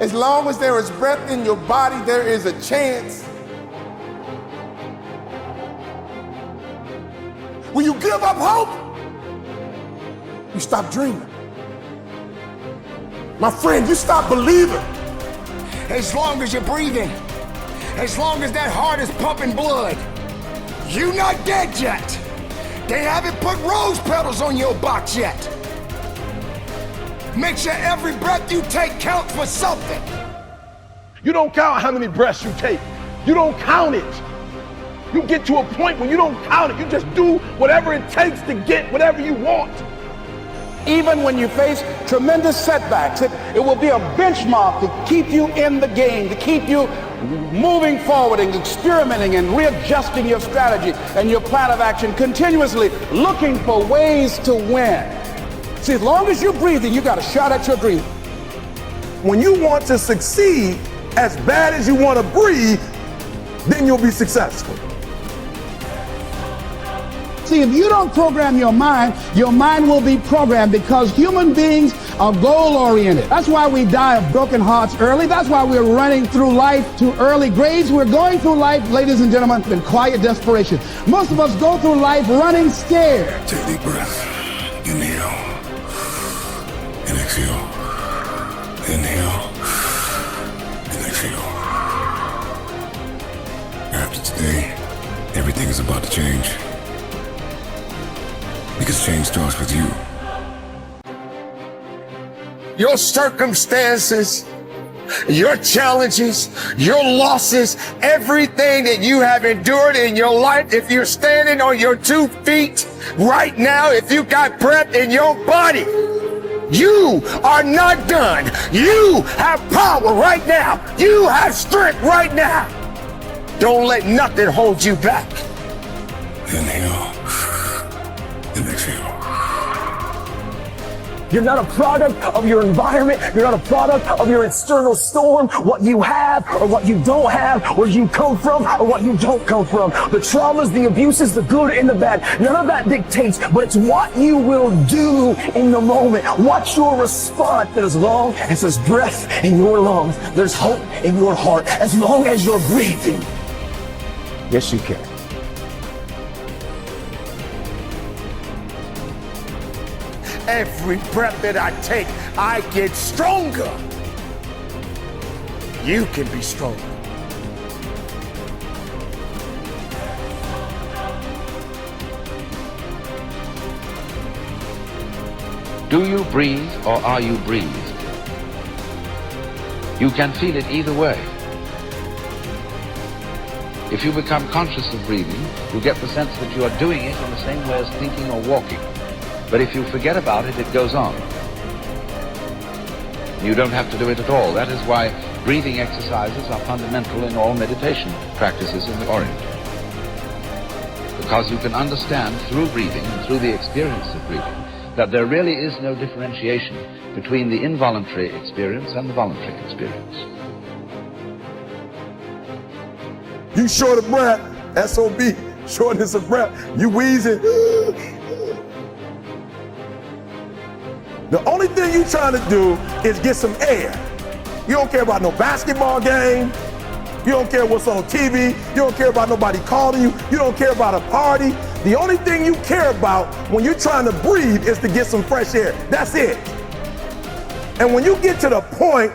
As long as there is breath in your body, there is a chance. When you give up hope, you stop dreaming. My friend, you stop believing. As long as you're breathing, as long as that heart is pumping blood, you're not dead yet. They haven't put rose petals on your box yet. Make sure every breath you take counts for something. You don't count how many breaths you take. You don't count it. You get to a point when you don't count it. You just do whatever it takes to get whatever you want. Even when you face tremendous setbacks, it will be a benchmark to keep you in the game, to keep you moving forward and experimenting and readjusting your strategy and your plan of action, continuously looking for ways to win. See, as long as you're breathing, you got a shot at your dream. When you want to succeed as bad as you want to breathe, then you'll be successful. See, if you don't program your mind will be programmed, because human beings are goal-oriented. That's why we die of broken hearts early. That's why we're running through life to early graves. We're going through life, ladies and gentlemen, in quiet desperation. Most of us go through life running scared. Take a deep breath. Inhale and exhale. Inhale and exhale. After today, everything is about to change. Because change starts with you. Your circumstances, your challenges, your losses, everything that you have endured in your life, if you're standing on your 2 feet right now, if you got breath in your body, you are not done. You have power right now. You have strength right now. Don't let nothing hold you back. Inhale and exhale. You're not a product of your environment. You're not a product of your external storm, what you have or what you don't have, where you come from or what you don't come from. The traumas, the abuses, the good and the bad, none of that dictates, but it's what you will do in the moment. What's your response? That as long as there's breath in your lungs, there's hope in your heart, as long as you're breathing. Yes, you can. Every breath that I take, I get stronger. You can be stronger. Do you breathe or are you breathed? You can feel it either way. If you become conscious of breathing, you get the sense that you are doing it in the same way as thinking or walking. But if you forget about it, it goes on. You don't have to do it at all. That is why breathing exercises are fundamental in all meditation practices in the Orient. Because you can understand through breathing and through the experience of breathing that there really is no differentiation between the involuntary experience and the voluntary experience. You short of breath, SOB, shortness of breath, you wheezing. The only thing you trying to do is get some air. You don't care about no basketball game. You don't care what's on TV. You don't care about nobody calling you. You don't care about a party. The only thing you care about when you're trying to breathe is to get some fresh air. That's it. And when you get to the point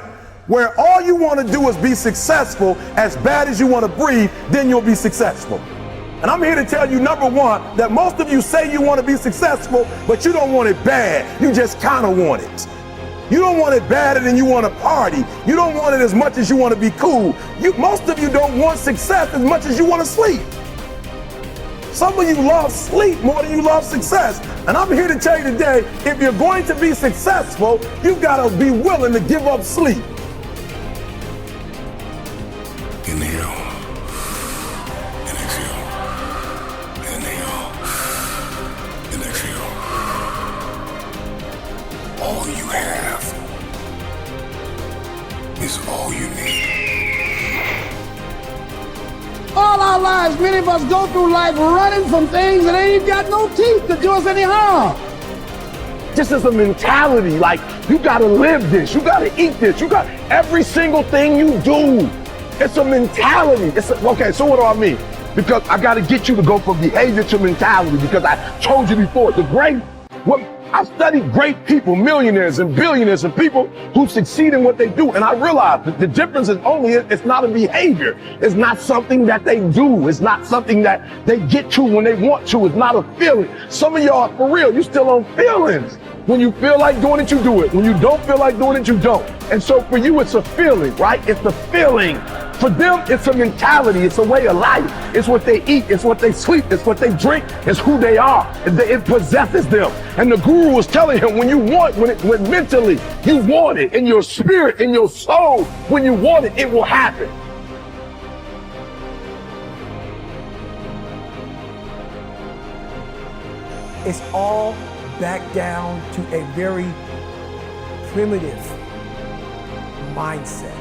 where all you want to do is be successful as bad as you want to breathe, then you'll be successful. And I'm here to tell you, number one, that most of you say you want to be successful, but you don't want it bad. You just kind of want it. You don't want it badder than you want to party. You don't want it as much as you want to be cool. Most of you don't want success as much as you want to sleep. Some of you love sleep more than you love success. And I'm here to tell you today, if you're going to be successful, you've got to be willing to give up sleep. Inhale and exhale. Inhale and exhale. All you have is all you need. All our lives, many of us go through life running from things that ain't got no teeth to do us any harm. Just as a mentality, like You gotta live this. You gotta eat this. You got every single thing you do. It's a mentality. Okay, so what do I mean? Because I gotta get you to go from behavior to mentality, because I told you before, I studied great people, millionaires and billionaires and people who succeed in what they do. And I realized that the difference is it's not a behavior. It's not something that they do. It's not something that they get to when they want to. It's not a feeling. Some of y'all, for real, you still on feelings. When you feel like doing it, you do it. When you don't feel like doing it, you don't. And so for you, it's a feeling, right? It's the feeling. For them, it's a mentality. It's a way of life. It's what they eat. It's what they sleep. It's what they drink. It's who they are. It possesses them. And the guru was telling him, when mentally you want it, in your spirit, in your soul, when you want it, it will happen. It's all back down to a very primitive mindset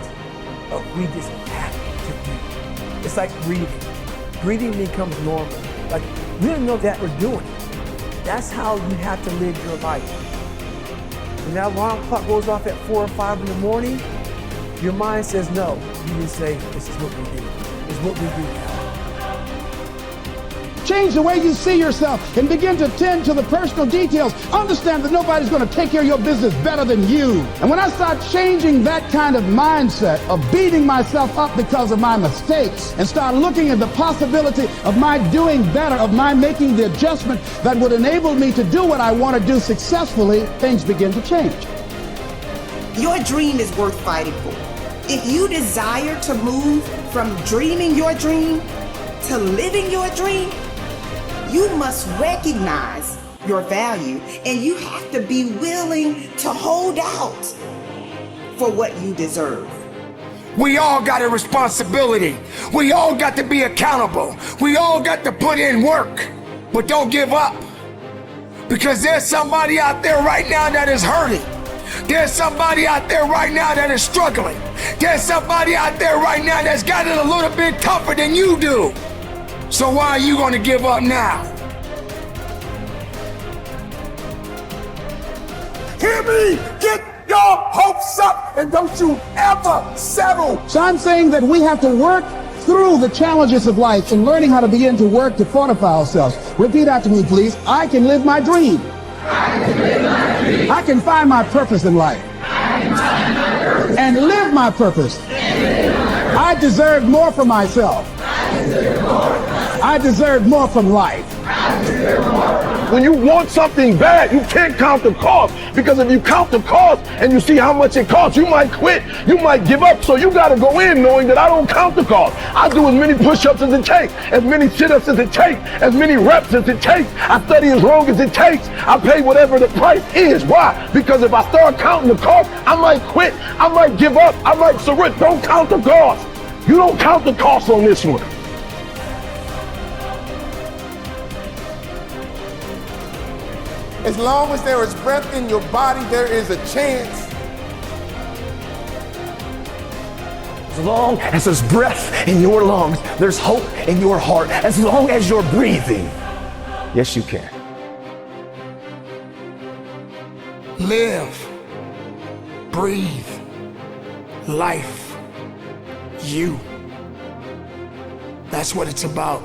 of we just have to eat. It's like breathing. Breathing becomes normal. Like, we don't know that we're doing it. That's how you have to live your life. When that alarm clock goes off at 4 or 5 in the morning, your mind says no. You just say, this is what we do. It's what we do now. Change the way you see yourself and begin to tend to the personal details. Understand that nobody's going to take care of your business better than you. And when I start changing that kind of mindset of beating myself up because of my mistakes and start looking at the possibility of my doing better, of my making the adjustment that would enable me to do what I want to do successfully, things begin to change. Your dream is worth fighting for. If you desire to move from dreaming your dream to living your dream, you must recognize your value, and you have to be willing to hold out for what you deserve. We all got a responsibility. We all got to be accountable. We all got to put in work. But don't give up. Because there's somebody out there right now that is hurting. There's somebody out there right now that is struggling. There's somebody out there right now that's got it a little bit tougher than you do. So why are you going to give up now? Hear me! Get your hopes up and don't you ever settle. So I'm saying that we have to work through the challenges of life and learning how to begin to work to fortify ourselves. Repeat after me, please. I can live my dream. I can live my dream. I can find my purpose in life. And live my purpose. I deserve more for myself. I deserve more from life. When you want something bad, you can't count the cost, because if you count the cost and you see how much it costs, you might quit, you might give up. So you got to go in knowing that I don't count the cost. I do as many push-ups as it takes, as many sit-ups as it takes, as many reps as it takes. I study as long as it takes. I pay whatever the price is. Why? Because if I start counting the cost, I might quit, I might give up, I might surrender. Don't count the cost. You don't count the cost on this one. As long as there is breath in your body, there is a chance. As long as there's breath in your lungs, there's hope in your heart. As long as you're breathing, yes, you can. Live. Breathe. Life. You. That's what it's about.